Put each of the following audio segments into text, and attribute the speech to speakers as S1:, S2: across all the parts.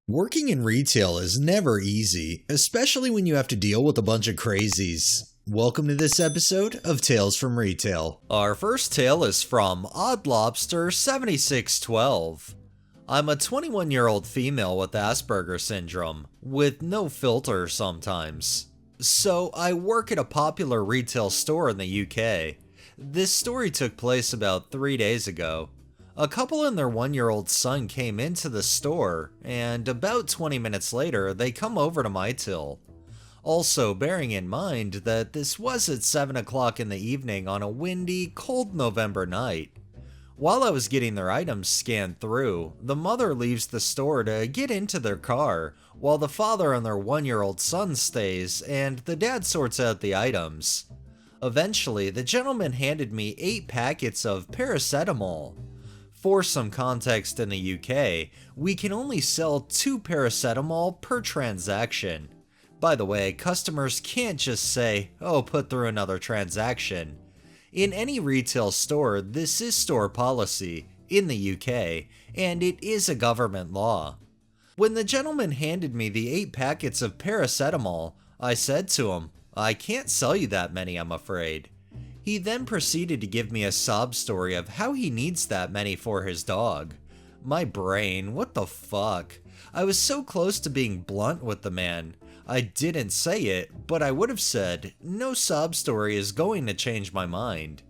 S1: Working in retail is never easy, especially when you have to deal with a bunch of crazies. Welcome to this episode of Tales from Retail. Our first tale is from Odd Lobster 7612. I'm a 21-year-old female with Asperger's syndrome, with no filter sometimes. So I work at a popular retail store in the UK. This story took place about 3 days ago. A couple and their 1-year-old son came into the store, and about 20 minutes later, they come over to my till. Also, bearing in mind that this was at 7 o'clock in the evening on a windy, cold November night. While I was getting their items scanned through, the mother leaves the store to get into their car, while the father and their 1-year-old son stays, and the dad sorts out the items. Eventually, the gentleman handed me 8 packets of paracetamol. For some context, in the UK, we can only sell 2 paracetamol per transaction. By the way, customers can't just say, "Oh, put through another transaction." In any retail store, this is store policy in the UK, and it is a government law. When the gentleman handed me the 8 packets of paracetamol, I said to him, "I can't sell you that many, I'm afraid." He then proceeded to give me a sob story of how he needs that many for his dog. My brain, what the fuck? I was so close to being blunt with the man. I didn't say it, but I would have said, no sob story is going to change my mind.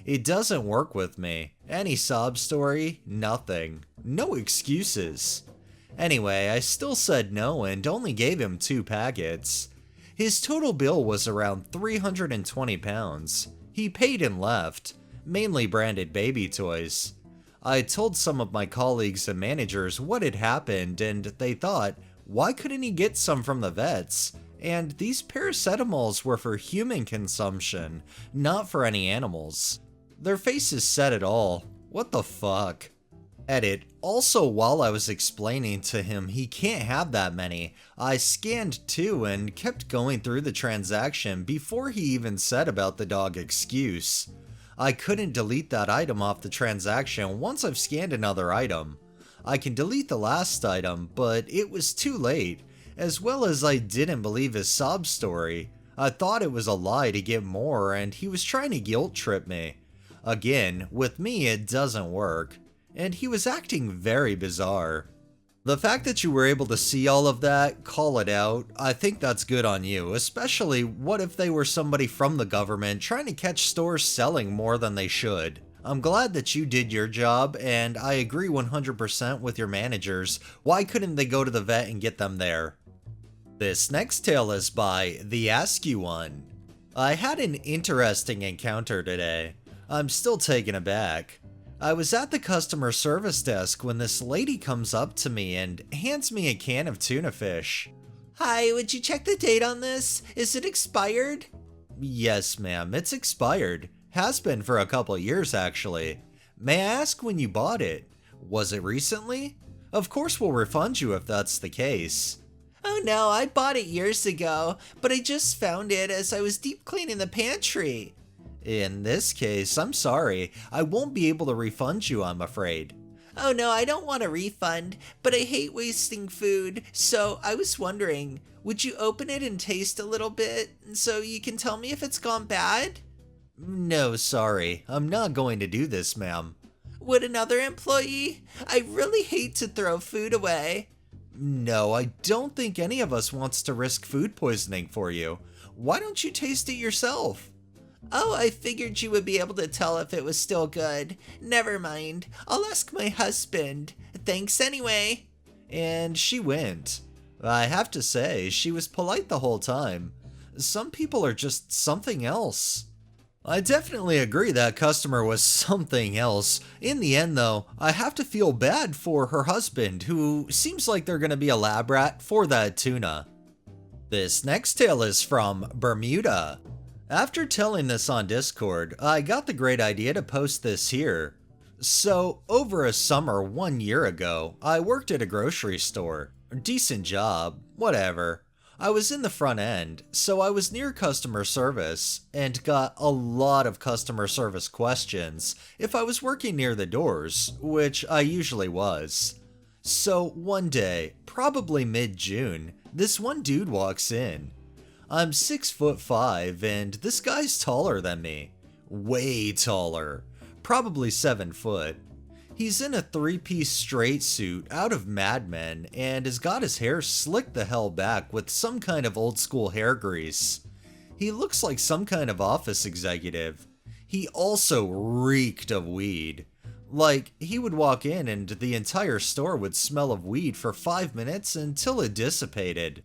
S1: It doesn't work with me. Any sob story, nothing. No excuses. Anyway, I still said no and only gave him 2 packets. His total bill was around £320. He paid and left, mainly branded baby toys. I told some of my colleagues and managers what had happened, and they thought, why couldn't he get some from the vets? And these paracetamols were for human consumption, not for any animals. Their faces said it all. What the fuck? Edit. Also, while I was explaining to him he can't have that many, I scanned too and kept going through the transaction before he even said about the dog excuse. I couldn't delete that item off the transaction once I've scanned another item. I can delete the last item, but it was too late, as well as I didn't believe his sob story. I thought it was a lie to get more and he was trying to guilt trip me. Again, with me it doesn't work. And he was acting very bizarre. The fact that you were able to see all of that, call it out, I think that's good on you, especially what if they were somebody from the government trying to catch stores selling more than they should. I'm glad that you did your job, and I agree 100% with your managers. Why couldn't they go to the vet and get them there? This next tale is by The Ask You One. I had an interesting encounter today. I'm still taken aback. I was at the customer service desk when this lady comes up to me and hands me a can of tuna fish. "Hi, would you check the date on this? Is it expired?" "Yes, ma'am, it's expired. Has been for a couple years, actually. May I ask when you bought it? Was it recently? Of course we'll refund you if that's the case." "Oh no, I bought it years ago, but I just found it as I was deep cleaning the pantry." "In this case, I'm sorry. I won't be able to refund you, I'm afraid." "Oh no, I don't want a refund, but I hate wasting food, so I was wondering, would you open it and taste a little bit, so you can tell me if it's gone bad?" "No, sorry. I'm not going to do this, ma'am." "Would another employee? I really hate to throw food away." "No, I don't think any of us wants to risk food poisoning for you. Why don't you taste it yourself?" "Oh, I figured you would be able to tell if it was still good. Never mind. I'll ask my husband. Thanks anyway." And she went. I have to say, she was polite the whole time. Some people are just something else. I definitely agree that customer was something else. In the end though, I have to feel bad for her husband, who seems like they're gonna be a lab rat for that tuna. This next tale is from Bermuda. After telling this on Discord, I got the great idea to post this here. So, over a summer 1 year ago, I worked at a grocery store. Decent job, whatever. I was in the front end, so I was near customer service, and got a lot of customer service questions if I was working near the doors, which I usually was. So one day, probably mid-June, this one dude walks in. I'm 6'5" and this guy's taller than me. Way taller. Probably 7 foot. He's in a 3-piece straight suit out of Mad Men and has got his hair slicked the hell back with some kind of old school hair grease. He looks like some kind of office executive. He also reeked of weed. Like, he would walk in and the entire store would smell of weed for 5 minutes until it dissipated.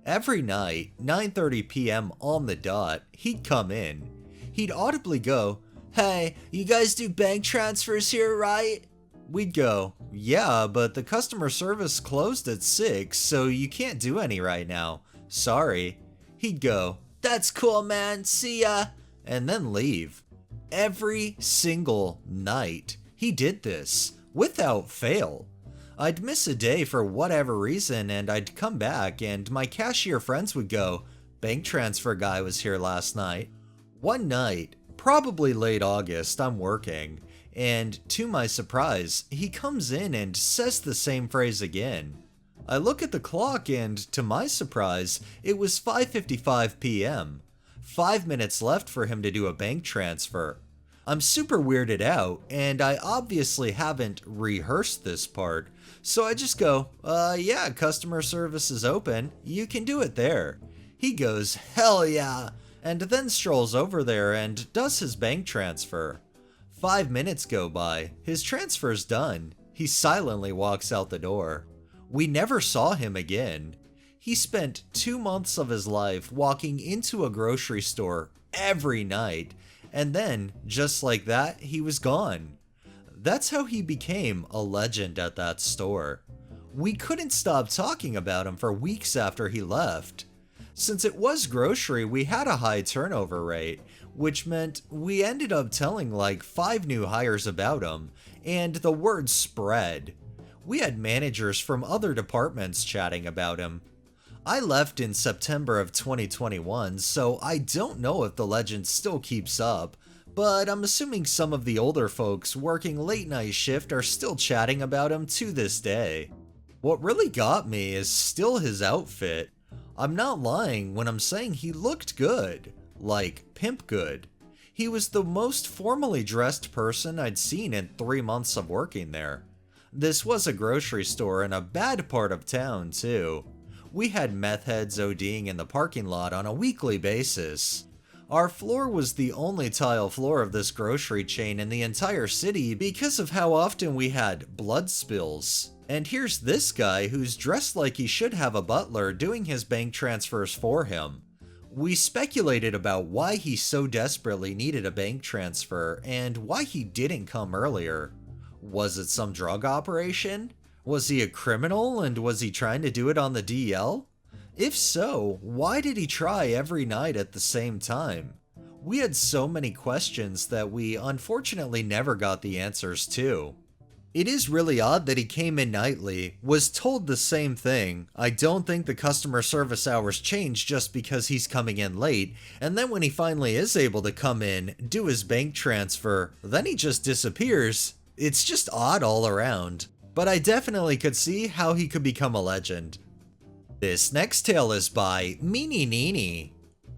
S1: Every night, 9:30 p.m. on the dot, he'd come in. He'd audibly go, "Hey, you guys do bank transfers here, right?" We'd go, "Yeah, but the customer service closed at 6, so you can't do any right now. Sorry." He'd go, "That's cool, man, see ya," and then leave. Every single night, he did this, without fail. I'd miss a day for whatever reason and I'd come back and my cashier friends would go, "Bank transfer guy was here last night." One night, probably late August, I'm working, and to my surprise, he comes in and says the same phrase again. I look at the clock and to my surprise, it was 5:55 p.m. 5 minutes left for him to do a bank transfer. I'm super weirded out, and I obviously haven't rehearsed this part, so I just go, yeah, customer service is open, you can do it there." He goes, "Hell yeah," and then strolls over there and does his bank transfer. 5 minutes go by, his transfer's done, he silently walks out the door. We never saw him again. He spent 2 months of his life walking into a grocery store every night, and then, just like that, he was gone. That's how he became a legend at that store. We couldn't stop talking about him for weeks after he left. Since it was grocery, we had a high turnover rate, which meant we ended up telling like 5 new hires about him, and the word spread. We had managers from other departments chatting about him. I left in September of 2021, so I don't know if the legend still keeps up, but I'm assuming some of the older folks working late night shift are still chatting about him to this day. What really got me is still his outfit. I'm not lying when I'm saying he looked good, like pimp good. He was the most formally dressed person I'd seen in 3 months of working there. This was a grocery store in a bad part of town too. We had meth heads ODing in the parking lot on a weekly basis. Our floor was the only tile floor of this grocery chain in the entire city because of how often we had blood spills. And here's this guy who's dressed like he should have a butler doing his bank transfers for him. We speculated about why he so desperately needed a bank transfer and why he didn't come earlier. Was it some drug operation? Was he a criminal and was he trying to do it on the DL? If so, why did he try every night at the same time? We had so many questions that we unfortunately never got the answers to. It is really odd that he came in nightly, was told the same thing, "I don't think the customer service hours change just because he's coming in late," and then when he finally is able to come in, do his bank transfer, then he just disappears. It's just odd all around. But I definitely could see how he could become a legend. This next tale is by Meanie Neenie.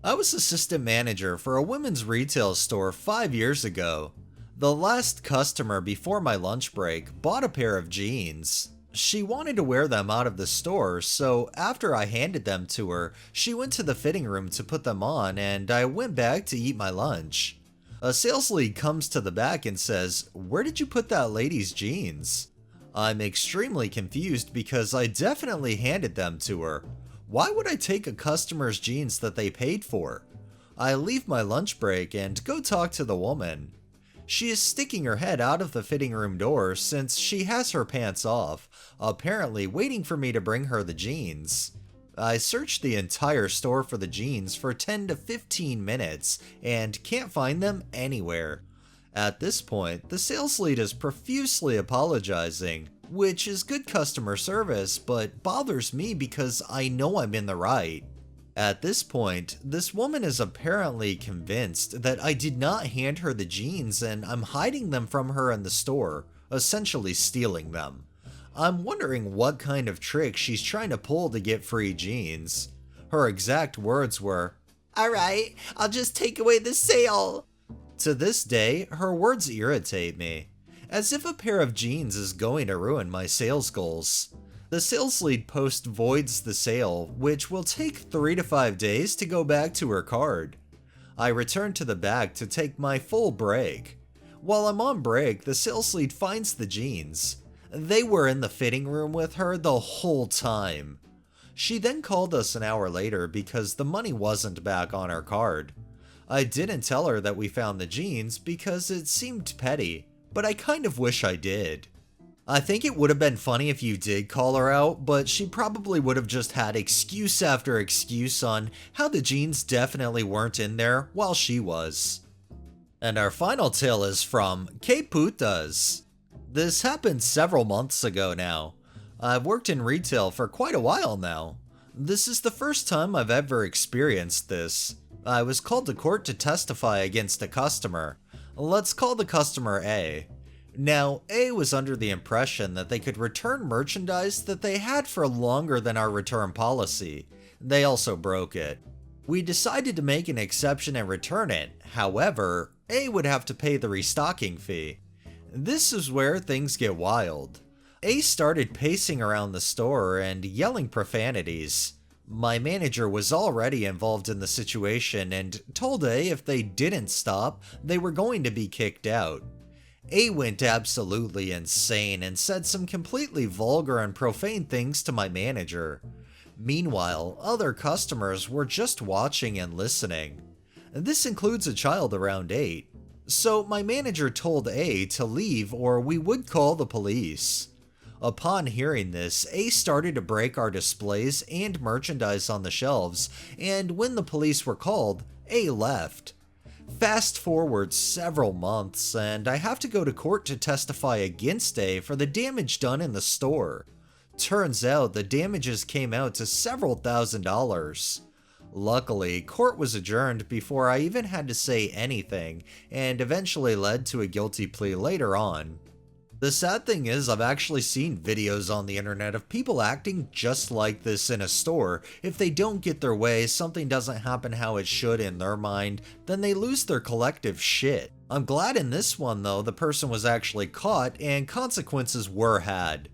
S1: I was assistant manager for a women's retail store 5 years ago. The last customer before my lunch break bought a pair of jeans. She wanted to wear them out of the store, so after I handed them to her, she went to the fitting room to put them on and I went back to eat my lunch. A sales lead comes to the back and says, "Where did you put that lady's jeans?" I'm extremely confused because I definitely handed them to her. Why would I take a customer's jeans that they paid for? I leave my lunch break and go talk to the woman. She is sticking her head out of the fitting room door since she has her pants off, apparently waiting for me to bring her the jeans. I searched the entire store for the jeans for 10 to 15 minutes and can't find them anywhere. At this point, the sales lead is profusely apologizing, which is good customer service, but bothers me because I know I'm in the right. At this point, this woman is apparently convinced that I did not hand her the jeans and I'm hiding them from her in the store, essentially stealing them. I'm wondering what kind of trick she's trying to pull to get free jeans. Her exact words were, "Alright, I'll just take away the sale." To this day, her words irritate me, as if a pair of jeans is going to ruin my sales goals. The sales lead post voids the sale, which will take 3 to 5 days to go back to her card. I return to the back to take my full break. While I'm on break, the sales lead finds the jeans. They were in the fitting room with her the whole time. She then called us an hour later because the money wasn't back on her card. I didn't tell her that we found the jeans because it seemed petty, but I kind of wish I did. I think it would have been funny if you did call her out, but she probably would have just had excuse after excuse on how the jeans definitely weren't in there while she was. And our final tale is from Que Putas. This happened several months ago now. I've worked in retail for quite a while now. This is the first time I've ever experienced this. I was called to court to testify against a customer. Let's call the customer A. Now, A was under the impression that they could return merchandise that they had for longer than our return policy. They also broke it. We decided to make an exception and return it. However, A would have to pay the restocking fee. This is where things get wild. A started pacing around the store and yelling profanities. My manager was already involved in the situation and told A if they didn't stop, they were going to be kicked out. A went absolutely insane and said some completely vulgar and profane things to my manager. Meanwhile, other customers were just watching and listening. This includes a child around 8. So my manager told A to leave or we would call the police. Upon hearing this, A started to break our displays and merchandise on the shelves, and when the police were called, A left. Fast forward several months, and I have to go to court to testify against A for the damage done in the store. Turns out the damages came out to several $1,000s. Luckily, court was adjourned before I even had to say anything, and eventually led to a guilty plea later on. The sad thing is, I've actually seen videos on the internet of people acting just like this in a store. If they don't get their way, something doesn't happen how it should in their mind, then they lose their collective shit. I'm glad in this one though, the person was actually caught and consequences were had.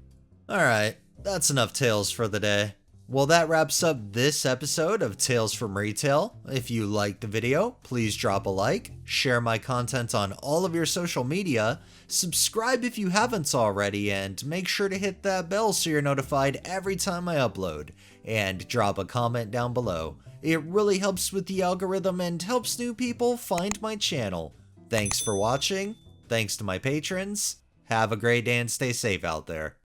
S1: Alright, that's enough tales for the day. Well, that wraps up this episode of Tales from Retail. If you liked the video, please drop a like, share my content on all of your social media, subscribe if you haven't already, and make sure to hit that bell so you're notified every time I upload, and drop a comment down below. It really helps with the algorithm and helps new people find my channel. Thanks for watching, thanks to my patrons, have a great day and stay safe out there.